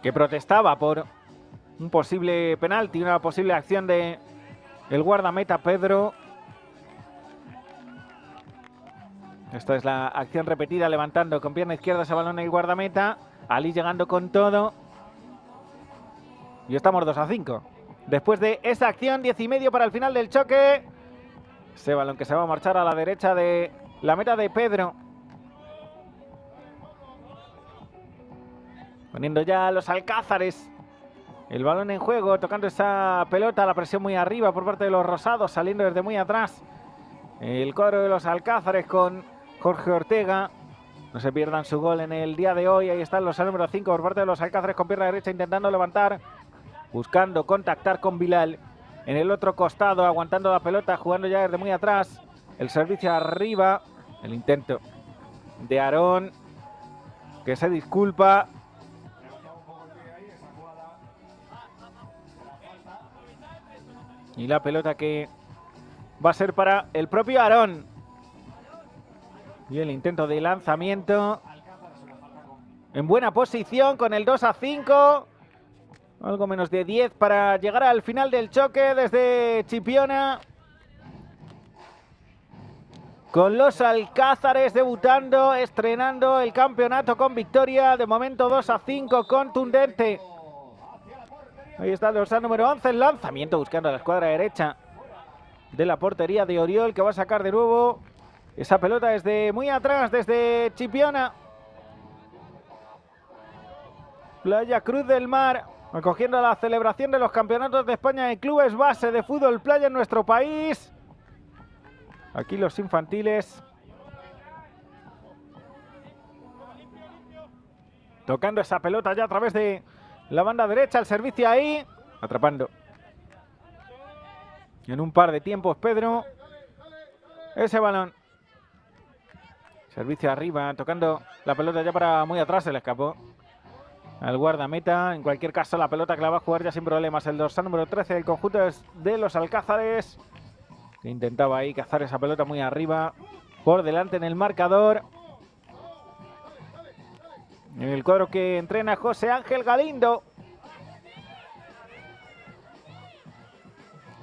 que protestaba por un posible penalti, una posible acción de el guardameta Pedro. Esta es la acción repetida, levantando con pierna izquierda ese balón el guardameta. Ali llegando con todo. Y estamos 2-5. Después de esa acción, 10:30 para el final del choque. Ese balón que se va a marchar a la derecha de la meta de Pedro. Poniendo ya a los Alcázares el balón en juego, tocando esa pelota, la presión muy arriba por parte de los rosados, saliendo desde muy atrás. El cuadro de los Alcázares con Jorge Ortega. No se pierdan su gol en el día de hoy. Ahí están los número 5 por parte de los Alcázares con pierna derecha, intentando levantar, buscando contactar con Bilal. En el otro costado, aguantando la pelota, jugando ya desde muy atrás. El servicio arriba. El intento de Aarón, que se disculpa. Y la pelota que va a ser para el propio Aarón. Y el intento de lanzamiento. En buena posición con el 2-5. Algo menos de 10 para llegar al final del choque desde Chipiona. Con los Alcázares debutando, estrenando el campeonato con victoria. De momento 2-5, contundente. Ahí está el dorsal número 11, el lanzamiento buscando a la escuadra derecha de la portería de Oriol, que va a sacar de nuevo esa pelota desde muy atrás, desde Chipiona. Playa Cruz del Mar, acogiendo la celebración de los campeonatos de España de clubes base de fútbol playa en nuestro país. Aquí los infantiles tocando esa pelota ya a través de la banda derecha, el servicio ahí, atrapando en un par de tiempos Pedro ese balón. Servicio arriba, tocando la pelota ya para muy atrás, se le escapó al guardameta. En cualquier caso, la pelota que la va a jugar ya sin problemas el dorsal número 13 del conjunto de los Alcázares, que intentaba ahí cazar esa pelota muy arriba, por delante en el marcador. En el cuadro que entrena José Ángel Galindo.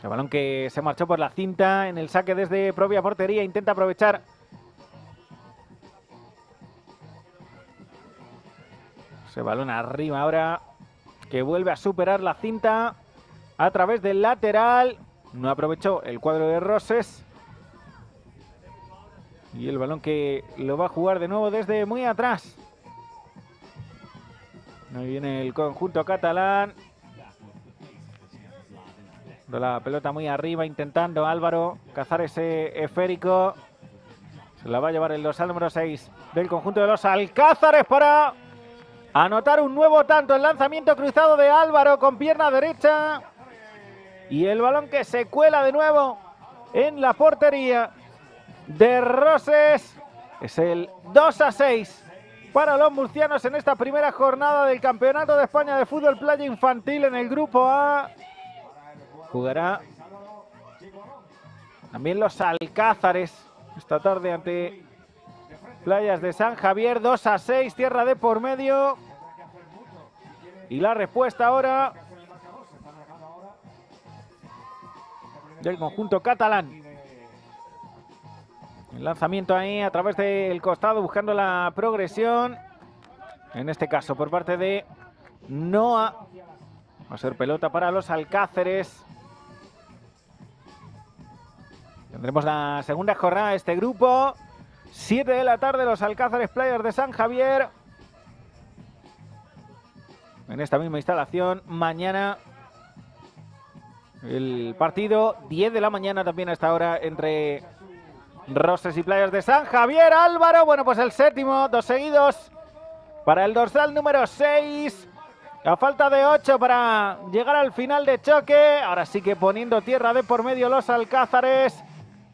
El balón que se marchó por la cinta en el saque desde propia portería, intenta aprovechar ese balón arriba ahora, que vuelve a superar la cinta a través del lateral. No aprovechó el cuadro de Roses. Y el balón que lo va a jugar de nuevo desde muy atrás. Ahí viene el conjunto catalán. La pelota muy arriba, intentando Álvaro cazar ese esférico. Se la va a llevar el dorsal número 6 del conjunto de los Alcázares para anotar un nuevo tanto. El lanzamiento cruzado de Álvaro con pierna derecha. Y el balón que se cuela de nuevo en la portería de Roses. Es el 2-6 para los murcianos en esta primera jornada del Campeonato de España de Fútbol Playa Infantil en el Grupo A. Jugará también los Alcázares esta tarde ante Playas de San Javier. 2-6, tierra de por medio. Y la respuesta ahora del conjunto catalán. El lanzamiento ahí a través del costado buscando la progresión. En este caso por parte de Noah. Va a ser pelota para los Alcázares. Tendremos la segunda jornada de este grupo. 7 de la tarde, los Alcázares Playas de San Javier. En esta misma instalación. Mañana el partido, 10 de la mañana también a esta hora, entre Roses y Playas de San Javier. Álvaro, bueno, pues el séptimo, 2 seguidos para el dorsal número 6. A falta de 8 para llegar al final de choque. Ahora sí que poniendo tierra de por medio los Alcázares,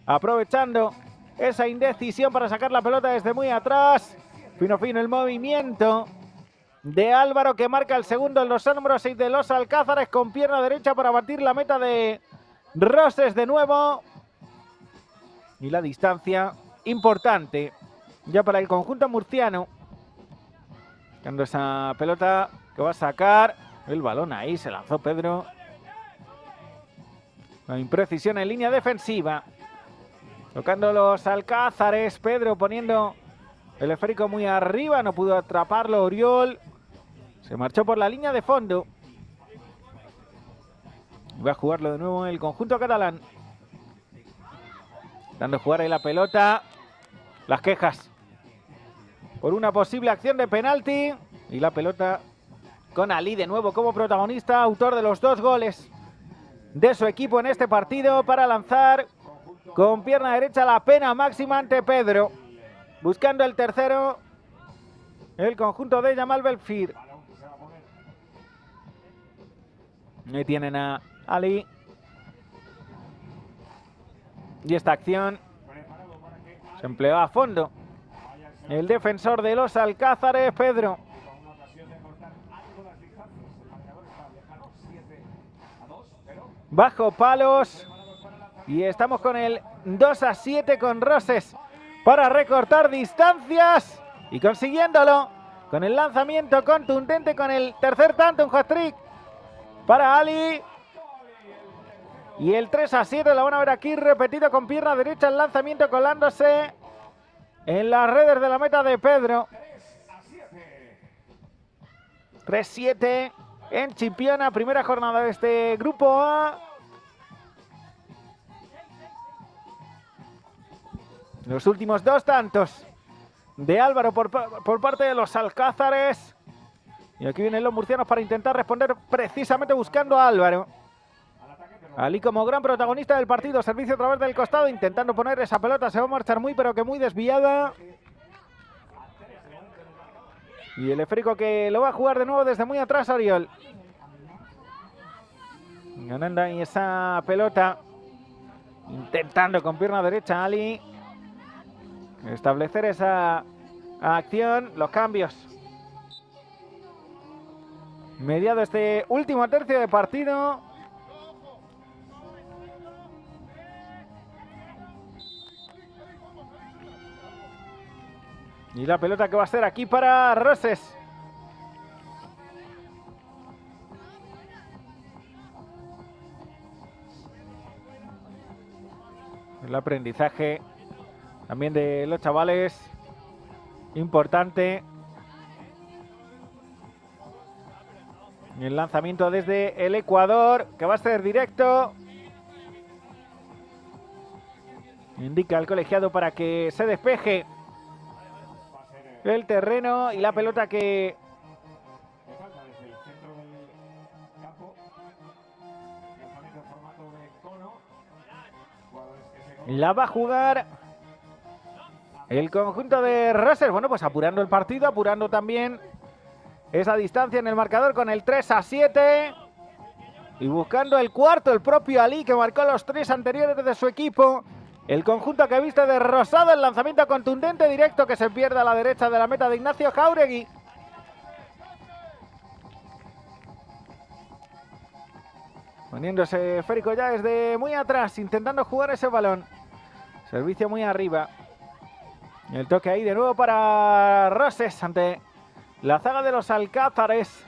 aprovechando esa indecisión para sacar la pelota desde muy atrás. Fino el movimiento de Álvaro, que marca el segundo, el dorsal número 6 de los Alcázares, con pierna derecha para batir la meta de Roses de nuevo. Y la distancia importante ya para el conjunto murciano. Dando esa pelota que va a sacar el balón ahí, se lanzó Pedro. La imprecisión en línea defensiva. Tocando los Alcázares, Pedro poniendo el esférico muy arriba, no pudo atraparlo Oriol. Se marchó por la línea de fondo. Va a jugarlo de nuevo el conjunto catalán. Dando jugar ahí la pelota. Las quejas por una posible acción de penalti. Y la pelota con Ali de nuevo como protagonista, autor de los 2 goles de su equipo en este partido, para lanzar con pierna derecha la pena máxima ante Pedro. Buscando el tercero, el conjunto de Jamal Belfir. Ahí tienen a Ali. Y esta acción se empleó a fondo el defensor de los Alcázares, Pedro. Bajo palos. Y estamos con el 2-7 con Roses para recortar distancias. Y consiguiéndolo con el lanzamiento contundente, con el tercer tanto, un hat-trick para Ali. Y el 3-7 lo van a ver aquí repetido con pierna derecha, el lanzamiento colándose en las redes de la meta de Pedro. 3-7 en Chipiona, primera jornada de este grupo A. Los últimos 2 tantos de Álvaro por parte de los Alcázares. Y aquí vienen los murcianos para intentar responder, precisamente buscando a Álvaro. Ali como gran protagonista del partido, servicio a través del costado, intentando poner esa pelota, se va a marchar muy pero que muy desviada. Y el esférico que lo va a jugar de nuevo desde muy atrás, Oriol. Ganando ahí esa pelota, intentando con pierna derecha Ali. establecer esa acción, los cambios. Mediado este último tercio de partido. Y la pelota que va a ser aquí para Roses. El aprendizaje también de los chavales, importante. Y el lanzamiento desde el Ecuador, que va a ser directo. Indica el colegiado para que se despeje el terreno y la pelota que la va a jugar el conjunto de Roses. Bueno, pues apurando el partido, apurando también esa distancia en el marcador con el 3-7. Y buscando el cuarto, el propio Ali, que marcó los 3 anteriores de su equipo. El conjunto que viste de rosado, el lanzamiento contundente directo que se pierde a la derecha de la meta de Ignacio Jáuregui. Poniéndose esférico ya desde muy atrás, intentando jugar ese balón. Servicio muy arriba. Y el toque ahí de nuevo para Roses ante la zaga de los Alcázares.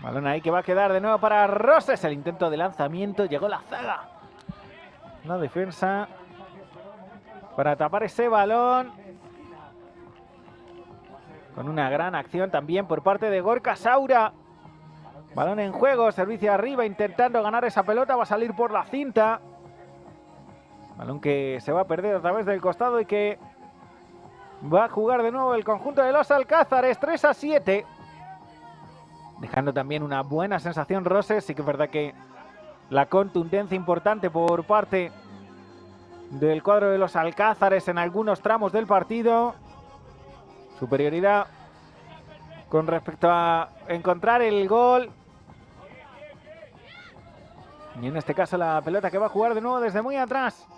Balón ahí que va a quedar de nuevo para Roses. El intento de lanzamiento. Llegó la zaga. La defensa para tapar ese balón. Con una gran acción también por parte de Gorka Saura. Balón en juego. Servicio arriba intentando ganar esa pelota. Va a salir por la cinta. Balón que se va a perder a través del costado y que va a jugar de nuevo el conjunto de los Alcázares. 3-7. Dejando también una buena sensación Roses. Sí que es verdad que la contundencia importante por parte del cuadro de los Alcázares en algunos tramos del partido. Superioridad con respecto a encontrar el gol. Y en este caso la pelota que va a jugar de nuevo desde muy atrás.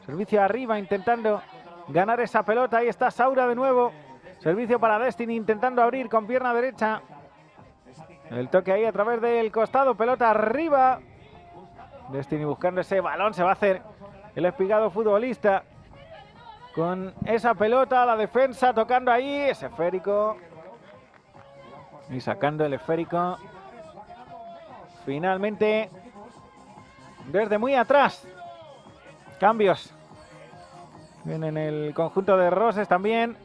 Servicio arriba intentando ganar esa pelota. Ahí está Saura de nuevo. Servicio para Destiny intentando abrir con pierna derecha. El toque ahí a través del costado, pelota arriba. Destiny buscando ese balón, se va a hacer el espigado futbolista con esa pelota, la defensa tocando ahí, ese esférico. Y sacando el esférico. Finalmente, desde muy atrás. Cambios. Viene en el conjunto de Roses también.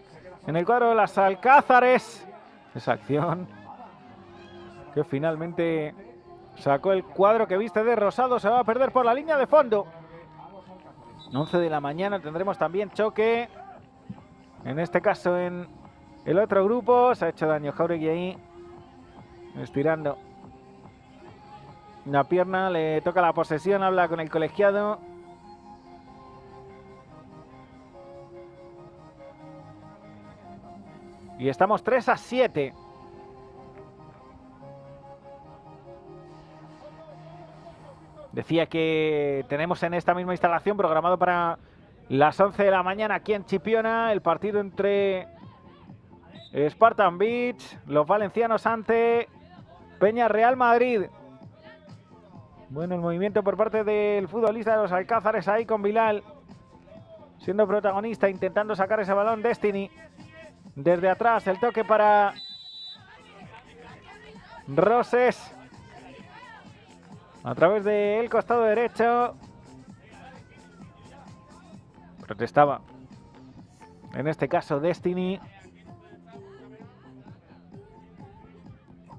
En el cuadro de las Alcázares. Esa acción que finalmente sacó el cuadro que viste de rosado. Se va a perder por la línea de fondo. 11 de la mañana tendremos también choque. En este caso en el otro grupo. Se ha hecho daño Jáuregui ahí. Estirando la pierna. Le toca la posesión. Habla con el colegiado. Y estamos 3-7. Decía que tenemos en esta misma instalación programado para las 11 de la mañana aquí en Chipiona el partido entre Spartan Beach, los valencianos ante Peña Real Madrid. Bueno, el movimiento por parte del futbolista de los Alcázares ahí con Bilal, siendo protagonista, intentando sacar ese balón. Destiny desde atrás, el toque para Roses. A través del costado derecho. Protestaba. En este caso Destiny.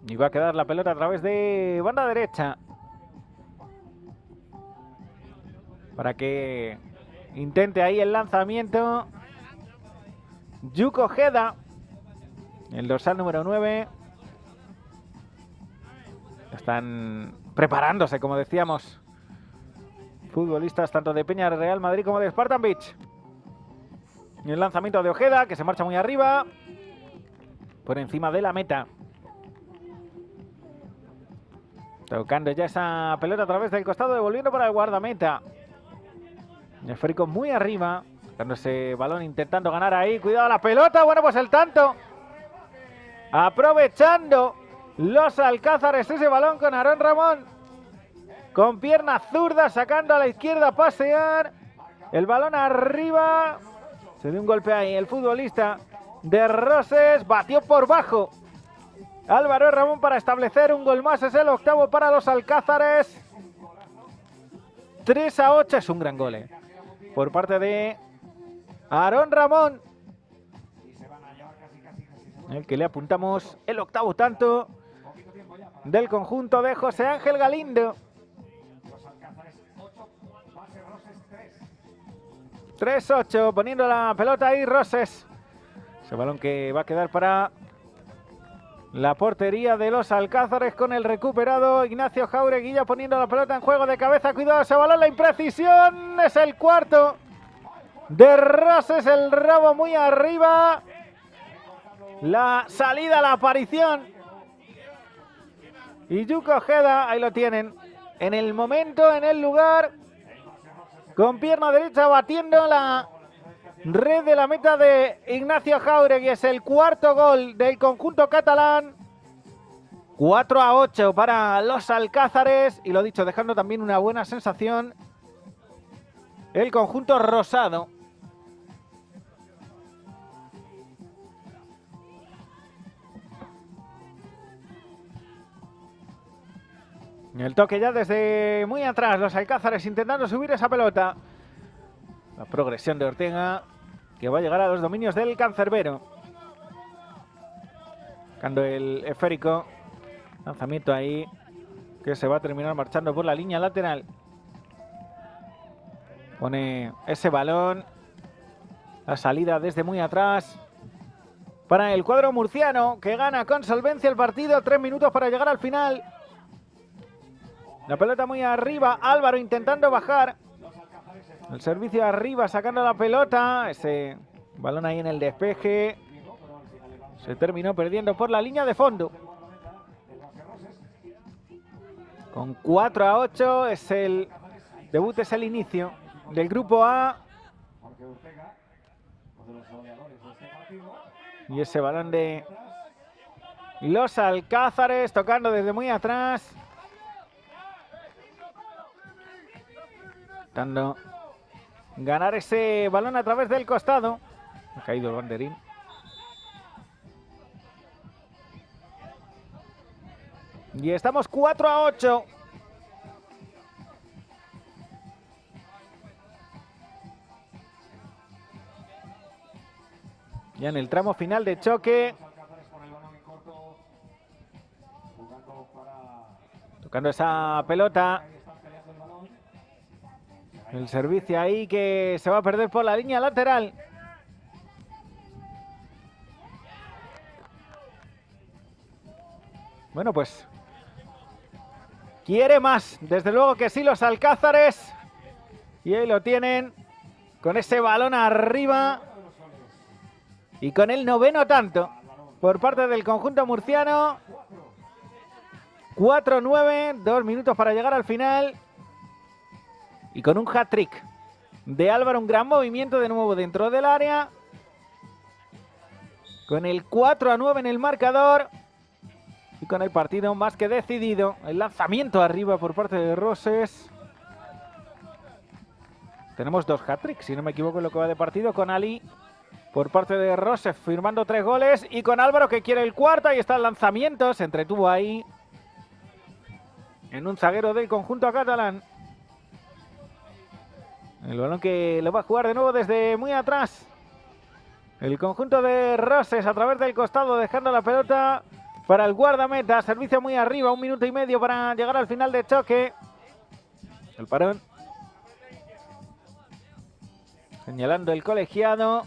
Y va a quedar la pelota a través de banda derecha. Para que intente ahí el lanzamiento. Yuko Ojeda. El dorsal número 9. Están preparándose, como decíamos, futbolistas tanto de Peña Real Madrid como de Spartan Beach. Y el lanzamiento de Ojeda, que se marcha muy arriba, por encima de la meta. Tocando ya esa pelota a través del costado, devolviendo para el guardameta. Esférico muy arriba. Tocando ese balón, intentando ganar ahí. Cuidado la pelota. Bueno, pues el tanto. Aprovechando los Alcázares ese balón con Aarón Ramón. Con pierna zurda, sacando a la izquierda a pasear. El balón arriba. Se dio un golpe ahí el futbolista de Roses. Batió por bajo Álvaro Ramón para establecer un gol más. Es el octavo para los Alcázares. 3-8. Es un gran gol, por parte de Aarón Ramón. El que le apuntamos el octavo tanto del conjunto de José Ángel Galindo. 3-8, poniendo la pelota ahí Roses. Ese balón que va a quedar para la portería de los Alcázares con el recuperado Ignacio Jaureguilla poniendo la pelota en juego de cabeza. Cuidado ese balón, la imprecisión. Es el cuarto de Roses, el rabo muy arriba. La salida, la aparición. Y Yuko Ojeda, ahí lo tienen. En el momento, en el lugar. Con pierna derecha batiendo la red de la meta de Ignacio Jauregui. Es el cuarto gol del conjunto catalán. 4-8 para los Alcázares. Y lo dicho, dejando también una buena sensación el conjunto rosado. El toque ya desde muy atrás, los Alcázares intentando subir esa pelota. La progresión de Ortega, que va a llegar a los dominios del cancerbero. Buscando el esférico. Lanzamiento ahí, que se va a terminar marchando por la línea lateral. Pone ese balón. La salida desde muy atrás para el cuadro murciano, que gana con solvencia el partido. 3 minutos para llegar al final. La pelota muy arriba, Álvaro intentando bajar. El servicio arriba, sacando la pelota. Ese balón ahí en el despeje. Se terminó perdiendo por la línea de fondo. Con 4-8 es el debut, es el inicio del grupo A. Y ese balón de los Alcázares tocando desde muy atrás. Intentando ganar ese balón a través del costado. Ha caído el banderín. Y estamos 4-8. Ya en el tramo final de choque. Tocando esa pelota. El servicio ahí que se va a perder por la línea lateral. Bueno, pues quiere más, desde luego que sí, los Alcázares. Y ahí lo tienen, con ese balón arriba. Y con el noveno tanto por parte del conjunto murciano. 4-9, 2 minutos para llegar al final. Y con un hat-trick de Álvaro, un gran movimiento de nuevo dentro del área. Con el 4-9 en el marcador. Y con el partido más que decidido. El lanzamiento arriba por parte de Roses. Tenemos 2 hat-tricks, si no me equivoco en lo que va de partido. Con Ali por parte de Roses firmando 3 goles. Y con Álvaro que quiere el cuarto. Ahí está el lanzamiento. Se entretuvo ahí en un zaguero del conjunto catalán. El balón que lo va a jugar de nuevo desde muy atrás. El conjunto de Roses a través del costado, dejando la pelota para el guardameta. Servicio muy arriba, 1 minuto y medio para llegar al final de choque. El parón. Señalando el colegiado.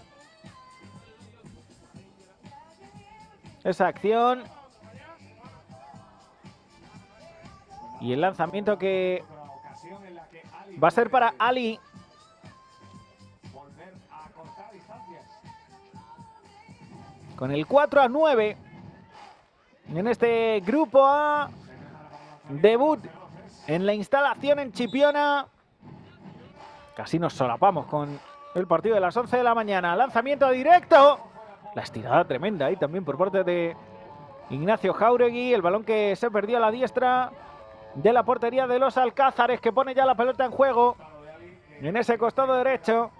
Esa acción. Y el lanzamiento que va a ser para Ali. Con el 4-9 en este grupo A. debut en la instalación en Chipiona. Casi nos solapamos con el partido de las 11 de la mañana. Lanzamiento directo. La estirada tremenda ahí también por parte de Ignacio Jáuregui. El balón que se perdió a la diestra de la portería de los Alcázares, que pone ya la pelota en juego en ese costado derecho.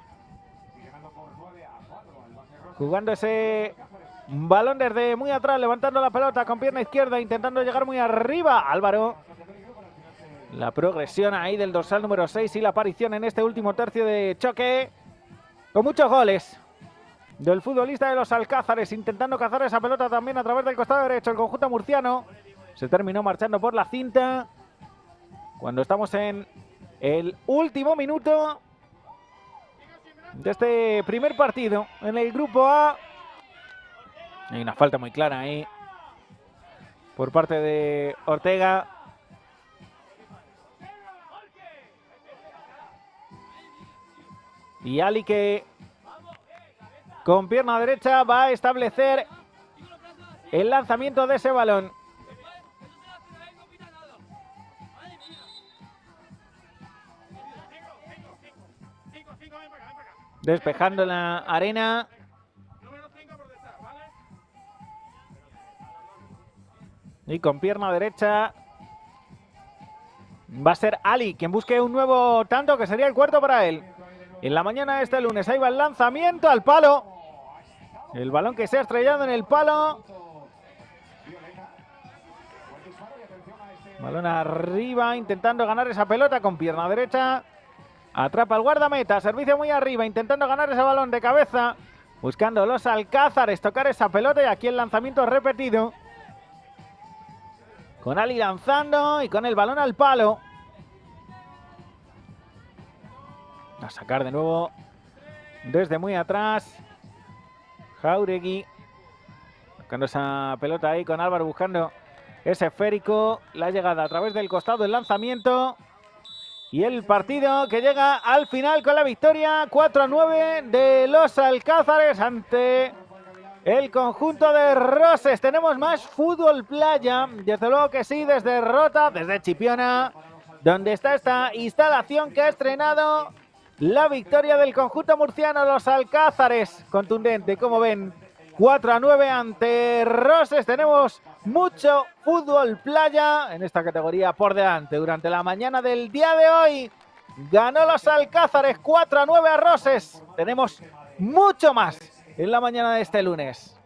Jugando ese balón desde muy atrás, levantando la pelota con pierna izquierda, intentando llegar muy arriba. Álvaro. La progresión ahí del dorsal número 6 y la aparición en este último tercio de choque. Con muchos goles del futbolista de los Alcázares, intentando cazar esa pelota también a través del costado derecho. El conjunto murciano se terminó marchando por la cinta cuando estamos en el último minuto de este primer partido en el grupo A. Hay una falta muy clara ahí por parte de Ortega. Y Ali, que con pierna derecha va a establecer el lanzamiento de ese balón. Despejando la arena. Y con pierna derecha va a ser Ali quien busque un nuevo tanto, que sería el cuarto para él. En la mañana de este lunes, ahí va el lanzamiento al palo. El balón que se ha estrellado en el palo. Balón arriba, intentando ganar esa pelota con pierna derecha. Atrapa el guardameta, servicio muy arriba, intentando ganar ese balón de cabeza. Buscando los Alcázares tocar esa pelota, y aquí el lanzamiento repetido. Con Ali lanzando y con el balón al palo. A sacar de nuevo desde muy atrás. Jáuregui buscando esa pelota ahí con Álvaro, buscando ese esférico. La llegada a través del costado, el lanzamiento. Y el partido que llega al final con la victoria 4-9 de los Alcázares ante el conjunto de Roses. Tenemos más fútbol playa, desde luego que sí, desde Rota, desde Chipiona, donde está esta instalación que ha estrenado la victoria del conjunto murciano, los Alcázares. Contundente, como ven, 4-9 ante Roses. Tenemos mucho fútbol playa en esta categoría por delante. Durante la mañana del día de hoy ganó los Alcázares 4-9 a Roses. Tenemos mucho más en la mañana de este lunes.